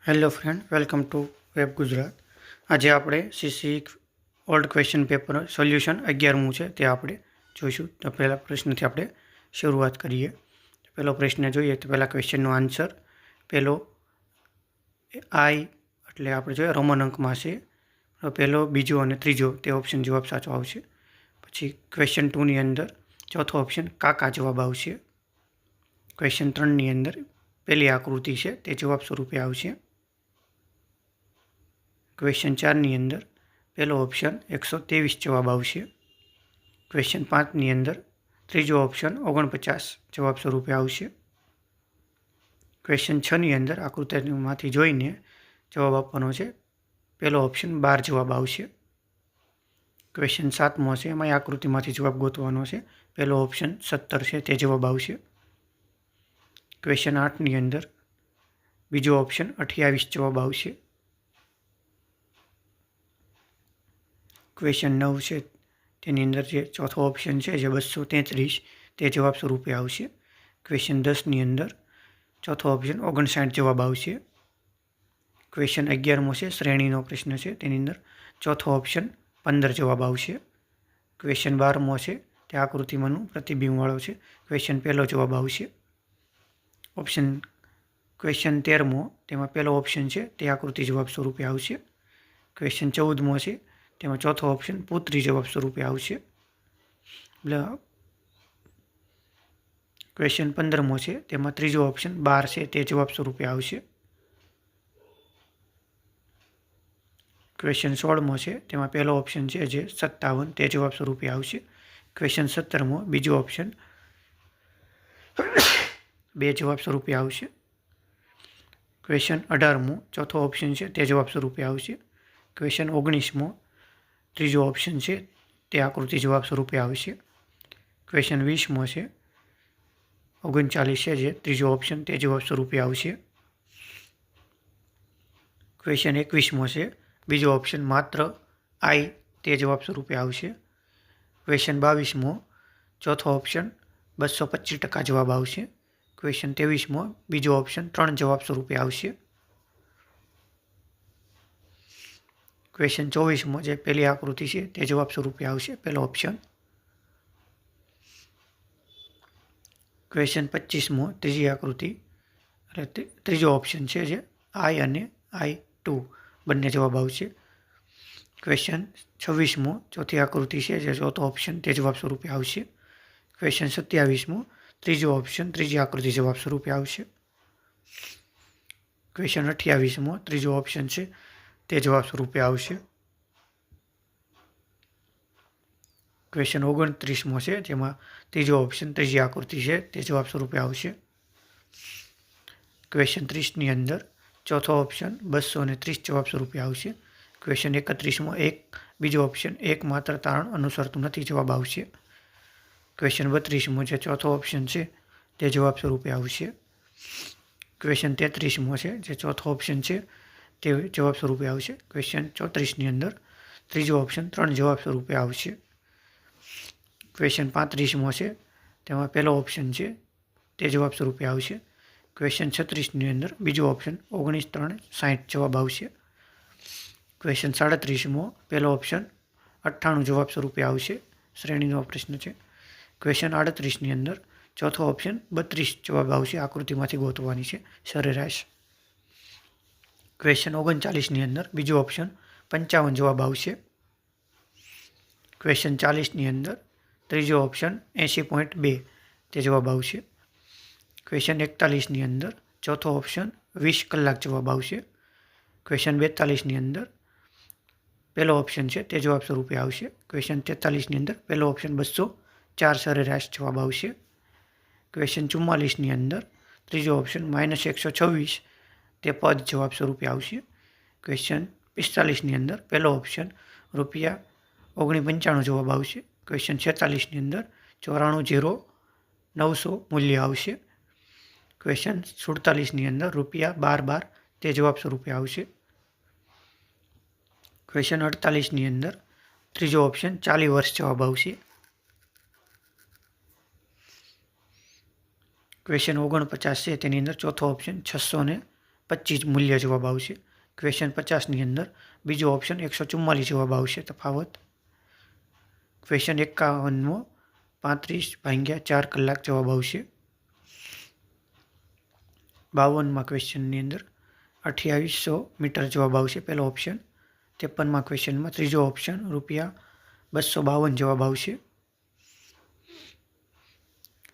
Hello friend, welcome to web Gujarat. આજે આપણે CC old question paper solution 11મું છે તે આપણે જોઈશું. તો પહેલા પ્રશ્નથી આપણે શરૂઆત કરીએ. પહેલો પ્રશ્ન જોઈએ તો પહેલાં ક્વેશ્ચનનો આન્સર પહેલો આઈ એટલે આપણે જોઈએ રોમન અંકમાં છે. પહેલો, બીજો અને ત્રીજો તે ઓપ્શન જવાબ સાચો આવશે. પછી ક્વેશ્ચન 2ની અંદર ચોથો ઓપ્શન કાકા જવાબ આવશે. ક્વેશ્ચન 3ની અંદર પહેલી આકૃતિ છે તે જવાબ સ્વરૂપે આવશે. ક્વેશ્ચન 4ની અંદર પહેલો ઓપ્શન 123 જવાબ આવશે. ક્વેશ્ચન 5ની અંદર ત્રીજો ઓપ્શન 49 જવાબ સ્વરૂપે આવશે. ક્વેશ્ચન 6ની અંદર આકૃતિમાંથી જોઈને જવાબ આપવાનો છે. પહેલો ઓપ્શન 12 જવાબ આવશે. ક્વેશ્ચન 7મો છે, એમાં આકૃતિમાંથી જવાબ ગોતવાનો છે. પહેલો ઓપ્શન 17 છે તે જવાબ આવશે. ક્વેશ્ચન 8ની અંદર બીજો ઓપ્શન 28 જવાબ આવશે. ક્વેશ્ચન 9 છે તેની અંદર જે ચોથો ઓપ્શન છે જે 233 તે જવાબ સ્વરૂપે આવશે. ક્વેશ્ચન 10ની અંદર ચોથો ઓપ્શન 59 જવાબ આવશે. ક્વેશ્ચન 11મો છે, શ્રેણીનો પ્રશ્ન છે, તેની અંદર ચોથો ઓપ્શન 15 જવાબ આવશે. ક્વેશ્ચન 12મો છે તે આકૃતિમાંનું પ્રતિબિંબવાળો છે. ક્વેશ્ચન પહેલો જવાબ આવશે. ક્વેશ્ચન 13મો તેમાં પહેલો ઓપ્શન છે તે આકૃતિ જવાબ સ્વરૂપે આવશે. ક્વેશ્ચન 14મો છે તેમાં ચોથો ઓપ્શન પુત્રી જવાબ સ્વરૂપે આવશે. ક્વેશ્ચન 15મો છે તેમાં ત્રીજો ઓપ્શન 12 છે તે જવાબ સ્વરૂપે આવશે. ક્વેશ્ચન 16મો છે તેમાં પહેલો ઓપ્શન છે જે 57 તે જવાબ સ્વરૂપે આવશે. ક્વેશ્ચન 17મો બીજો ઓપ્શન 2 જવાબ સ્વરૂપે આવશે. ક્વેશ્ચન 18મો ચોથો ઓપ્શન છે તે જવાબ સ્વરૂપે આવશે. ક્વેશ્ચન 19મો ત્રીજો ઓપ્શન છે તે આકૃતિ જવાબ સ્વરૂપે આવશે. ક્વેશ્ચન 20મો છે 39 છે જે ત્રીજો ઓપ્શન તે જવાબ સ્વરૂપે આવશે. ક્વેશ્ચન 21મો છે બીજો ઓપ્શન માત્ર આઈ તે જવાબ સ્વરૂપે આવશે. ક્વેશ્ચન 22મો ચોથો ઓપ્શન 225% જવાબ આવશે. ક્વેશ્ચન 23મો બીજો ઓપ્શન 3 જવાબ સ્વરૂપે આવશે. ક્વેશ્ચન 24મો જે પહેલી આકૃતિ છે તે જવાબ સ્વરૂપે આવશે, પહેલો ઓપ્શન. ક્વેશ્ચન 25મો ત્રીજી આકૃતિ એટલે ત્રીજો ઓપ્શન છે જે આઈ અને I2 બંને જવાબ આવશે. ક્વેશ્ચન 26મો ચોથી આકૃતિ છે જે ચોથો ઓપ્શન તે જવાબ સ્વરૂપે આવશે. ક્વેશ્ચન 27મો ત્રીજો ઓપ્શન ત્રીજી આકૃતિ જવાબ સ્વરૂપે આવશે. ક્વેશ્ચન 28મો ત્રીજો ઓપ્શન છે તે જવાબ સ્વરૂપે આવશે. ક્વેશ્ચન 29મો છે જેમાં ત્રીજો ઓપ્શન ત્રીજી આકૃતિ છે તે જવાબ સ્વરૂપે આવશે. ક્વેશ્ચન 30ની અંદર ચોથો ઓપ્શન 230 જવાબ સ્વરૂપે આવશે. ક્વેશ્ચન 31મો બીજો ઓપ્શન એકમાત્ર તારણ અનુસરતું નથી જવાબ આવશે. ક્વેશ્ચન 32મો જે ચોથો ઓપ્શન છે તે જવાબ સ્વરૂપે આવશે. ક્વેશ્ચન 33મો છે જે ચોથો ઓપ્શન છે તે જવાબ સ્વરૂપે આવશે. ક્વેશ્ચન 34ની અંદર ત્રીજો ઓપ્શન 3 જવાબ સ્વરૂપે આવશે. ક્વેશ્ચન 35મો છે તેમાં પહેલો ઓપ્શન છે તે જવાબ સ્વરૂપે આવશે. ક્વેશ્ચન 36ની અંદર બીજો ઓપ્શન 19, 3, 60 જવાબ આવશે. ક્વેશ્ચન 37મો પહેલો ઓપ્શન 98 જવાબ સ્વરૂપે આવશે, શ્રેણીનો પ્રશ્ન છે. ક્વેશ્ચન 38ની અંદર ચોથો ઓપ્શન 32 જવાબ આવશે, આકૃતિમાંથી ગોતવાની છે સરેરાશ. ક્વેશ્ચન 39ની અંદર બીજો ઓપ્શન 55 જવાબ આવશે. ક્વેશ્ચન 40ની અંદર ત્રીજો ઓપ્શન 80.2 તે જવાબ આવશે. ક્વેશ્ચન 41ની અંદર ચોથો ઓપ્શન 20 કલાક જવાબ આવશે. ક્વેશ્ચન 42ની અંદર પહેલો ઓપ્શન છે તે જવાબ સ્વરૂપે આવશે. ક્વેશ્ચન 43ની અંદર પહેલો ઓપ્શન 204 સરેરાશ જવાબ આવશે. ક્વેશ્ચન 44ની અંદર ત્રીજો ઓપ્શન -126 તે પદ જવાબ સ્વરૂપે આવશે. ક્વેશ્ચન 45ની અંદર પહેલો ઓપ્શન ₹49.95 જવાબ આવશે. ક્વેશ્ચન 46ની અંદર 94,900 મૂલ્ય આવશે. ક્વેશ્ચન 47ની અંદર ₹12.12 તે જવાબ સ્વરૂપે આવશે. ક્વેશ્ચન 48ની અંદર ત્રીજો ઓપ્શન 40 વર્ષ જવાબ આવશે. ક્વેશ્ચન 49 છે તેની અંદર ચોથો ઓપ્શન 650 25 મૂલ્ય જવાબ આવશે। ક્વેશ્ચન 50ની અંદર બીજો ઓપ્શન 144 જવાબ આવશે તફાવત। ક્વેશ્ચન 51માં 35/4 કલાક જવાબ આવશે। 52માં ક્વેશ્ચનની અંદર 2800 મીટર જવાબ આવશે પહેલો ઓપ્શન। 53માં ક્વેશ્ચનમાં ત્રીજો ઓપ્શન ₹252 જવાબ આવશે।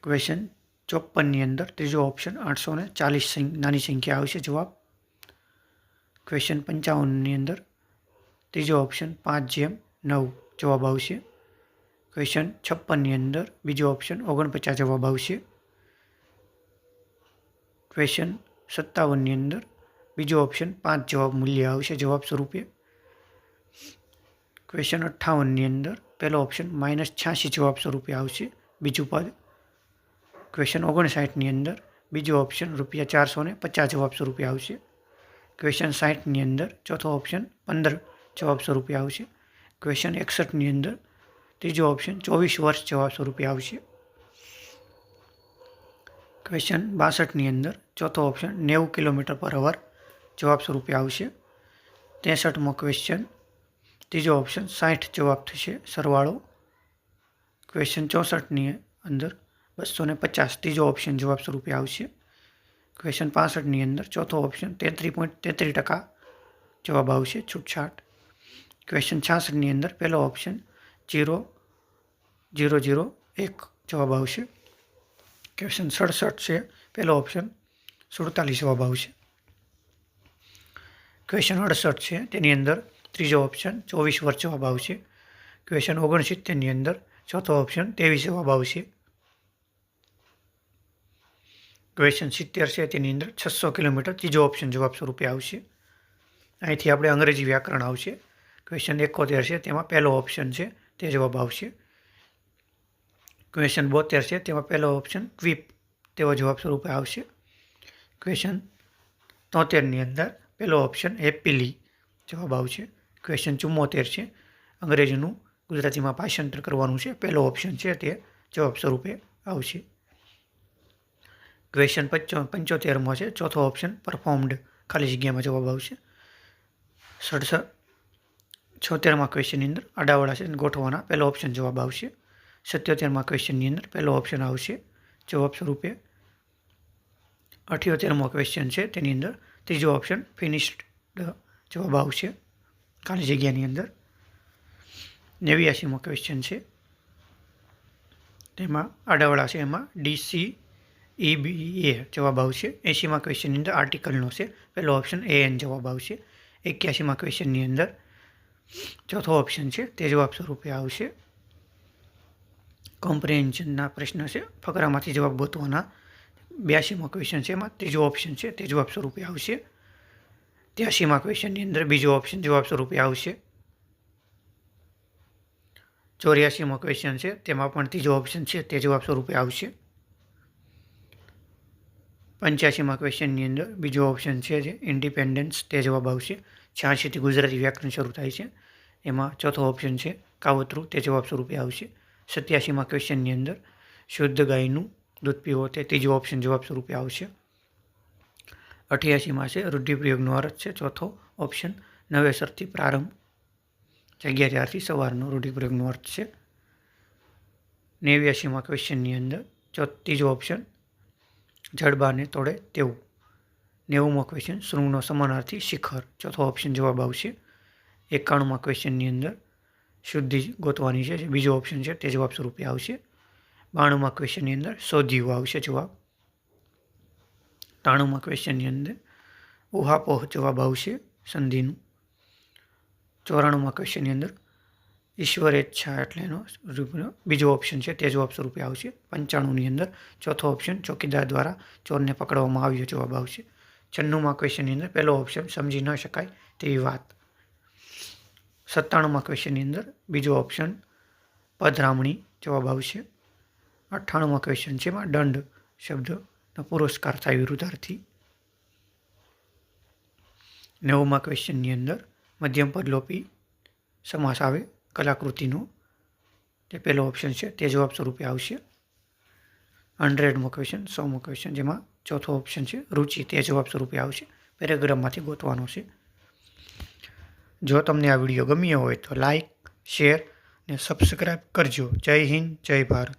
ક્વેશ્ચન 54ની અંદર ત્રીજો ઓપ્શન 840 નાની સંખ્યા આવશે જવાબ। ક્વેશ્ચન 55ની અંદર ત્રીજો ઓપ્શન 5/9 જવાબ આવશે। ક્વેશ્ચન 56ની અંદર બીજો ઓપ્શન 49 જવાબ આવશે। ક્વેશ્ચન 57ની અંદર બીજો ઓપ્શન 5 જવાબ મૂલ્ય આવશે જવાબ સ્વરૂપે। ક્વેશ્ચન 58ની અંદર પહેલો ઓપ્શન -86 જવાબ સ્વરૂપે આવશે બીજું પદ। ક્વેશ્ચન 59ની અંદર બીજો ઓપ્શન ₹450 જવાબ સ્વરૂપે આવશે। ક્વેશ્ચન 60ની અંદર ચોથો ઓપ્શન 15 જવાબ સ્વરૂપે આવશે। ક્વેશ્ચન 61ની અંદર ત્રીજો ઓપ્શન 24 વર્ષ જવાબ સ્વરૂપે આવશે। ક્વેશ્ચન 62ની અંદર ચોથો ઓપ્શન 90 km/h જવાબ સ્વરૂપે આવશે। 63મો ક્વેશ્ચન ત્રીજો ઓપ્શન 60 જવાબ થશે સરવાળો। ક્વેશ્ચન 64ની અંદર 250 ત્રીજો ઓપ્શન જવાબ સ્વરૂપે આવશે। ક્વેશ્ચન 65ની અંદર ચોથો ઓપ્શન 33.33% જવાબ આવશે છૂટછાટ। ક્વેશ્ચન 66ની અંદર પહેલો ઓપ્શન 0.001 જવાબ આવશે। ક્વેશ્ચન 67 છે પહેલો ઓપ્શન 47 જવાબ આવશે। ક્વેશ્ચન 68 છે તેની અંદર ત્રીજો ઓપ્શન 24 વર્ષ જવાબ આવશે। ક્વેશ્ચન 69ની અંદર ચોથો ઓપ્શન 23 જવાબ આવશે। ક્વેશ્ચન 70 છે તેની અંદર 600 કિલોમીટર ત્રીજો ઓપ્શન જવાબ સ્વરૂપે આવશે। અહીંથી આપણે અંગ્રેજી વ્યાકરણ આવશે। ક્વેશ્ચન 71 છે તેમાં પહેલો ઓપ્શન છે તે જવાબ આવશે। ક્વેશ્ચન 72 છે તેમાં પહેલો ઓપ્શન ક્વિપ તેવો જવાબ સ્વરૂપે આવશે। ક્વેશ્ચન 73ની અંદર પહેલો ઓપ્શન હેપીલી જવાબ આવશે। ક્વેશ્ચન 74 છે અંગ્રેજીનું ગુજરાતીમાં ભાષાંતર કરવાનું છે પહેલો ઓપ્શન છે તે જવાબ સ્વરૂપે આવશે। ક્વેશ્ચન 75માં છે ચોથો ઓપ્શન પરફોર્મ્ડ ખાલી જગ્યામાં જવાબ આવશે। 76મા ક્વેશ્ચનની અંદર આડાવાળા છે ગોઠવવાના પહેલો ઓપ્શન જવાબ આવશે। 77મા ક્વેશ્ચનની અંદર પહેલો ઓપ્શન આવશે જવાબ સ્વરૂપે। 78મો ક્વેશ્ચન છે તેની અંદર ત્રીજો ઓપ્શન ફિનિશ્ડ જવાબ આવશે ખાલી જગ્યાની અંદર। 89મો ક્વેશ્ચન છે તેમાં આડાવાળા છે એમાં DCEBA જવાબ આવશે। 80મા ક્વેશ્ચનની અંદર આર્ટિકલનો છે પહેલો ઓપ્શન AN જવાબ આવશે। 81મા ક્વેશ્ચનની અંદર ચોથો ઓપ્શન છે તે જવાબ સ્વરૂપે આવશે। કોમ્પ્રિહેન્શનના પ્રશ્ન છે ફકરામાંથી જવાબ ગોતવાના। 82મો ક્વેશ્ચન છે એમાં ત્રીજો ઓપ્શન છે તે જવાબ સ્વરૂપે આવશે। 83મા ક્વેશ્ચનની અંદર બીજો ઓપ્શન જવાબ સ્વરૂપે આવશે। 84મો ક્વેશ્ચન છે તેમાં પણ ત્રીજો ઓપ્શન છે તે જવાબ સ્વરૂપે આવશે। 85મા ક્વેશ્ચનની અંદર બીજો ઓપ્શન છે જે ઇન્ડિપેન્ડન્સ તે જવાબ આવશે। 86થી ગુજરાતી વ્યાકરણ શરૂ થાય છે એમાં ચોથો ઓપ્શન છે કાવતરું તે જવાબ સ્વરૂપે આવશે। 87મા ક્વેશ્ચનની અંદર શુદ્ધ ગાયનું દૂધ પીવો તે ત્રીજો ઓપ્શન જવાબ સ્વરૂપે આવશે। 88માં છે રૂઢિપ્રયોગનો અર્થ છે ચોથો ઓપ્શન નવેસરથી પ્રારંભ જગ્યા ત્યારથી સવારનો રૂઢિપ્રયોગનો અર્થ છે। 89મા ક્વેશ્ચનની અંદર ત્રીજો ઓપ્શન જડબાને તોડે તેવું। 90મો ક્વેશ્ચન શૃંગનો સમાનાર્થી શિખર ચોથો ઓપ્શન જવાબ આવશે। 91મા ક્વેશ્ચનની અંદર શુદ્ધિ ગોતવાની છે જે બીજો ઓપ્શન છે તે જવાબ સ્વરૂપે આવશે। 92મા ક્વેશ્ચનની અંદર શોધ્યું આવશે જવાબ। 93મા ક્વેશ્ચનની અંદર ઉહાપોહ જવાબ આવશે સંધિનું। 94મા ક્વેશ્ચનની અંદર ઈશ્વરેચ્છા એટલે એનો બીજો ઓપ્શન છે તે જવાબ સ્વરૂપે આવશે। 95ની અંદર ચોથો ઓપ્શન ચોકીદાર દ્વારા ચોરને પકડવામાં આવ્યો જવાબ આવશે। 96મા ક્વેશ્ચનની અંદર પહેલો ઓપ્શન સમજી ન શકાય તેવી વાત। 97મા ક્વેશ્ચનની અંદર બીજો ઓપ્શન પધરામણી જવાબ આવશે। 98મા ક્વેશ્ચન છે એમાં દંડ શબ્દનો પુરસ્કાર થાય વિરુદ્ધાર્થી। 90મા ક્વેશ્ચનની અંદર મધ્યમ પદલોપી સમાસ આવે કલાકૃતિનો તે પહેલો ઓપ્શન છે તે જવાબ સ્વરૂપે આવશે। 100મો ક્વેશ્ચન 100મો ક્વેશ્ચન જેમાં ચોથો ઓપ્શન છે રુચિ તે જવાબ સ્વરૂપે આવશે। પેરેગ્રાફમાંથી ગોતવાનો છે. જો તમને આ વિડીયો ગમ્યો હોય તો લાઈક, શેર ને સબસ્ક્રાઈબ કરજો. જય હિન્દ, જય ભારત.